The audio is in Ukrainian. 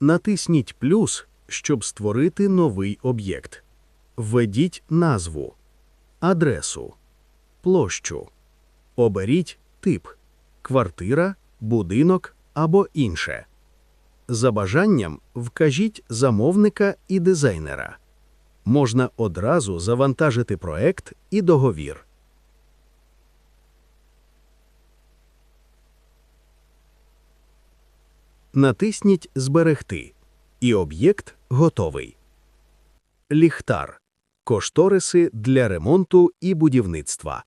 Натисніть плюс, щоб створити новий об'єкт. Введіть назву, адресу, площу. Оберіть тип – квартира, будинок або інше. За бажанням вкажіть замовника і дизайнера. Можна одразу завантажити проект і договір. Натисніть «Зберегти» і об'єкт готовий. Ліхтар. Кошториси для ремонту і будівництва.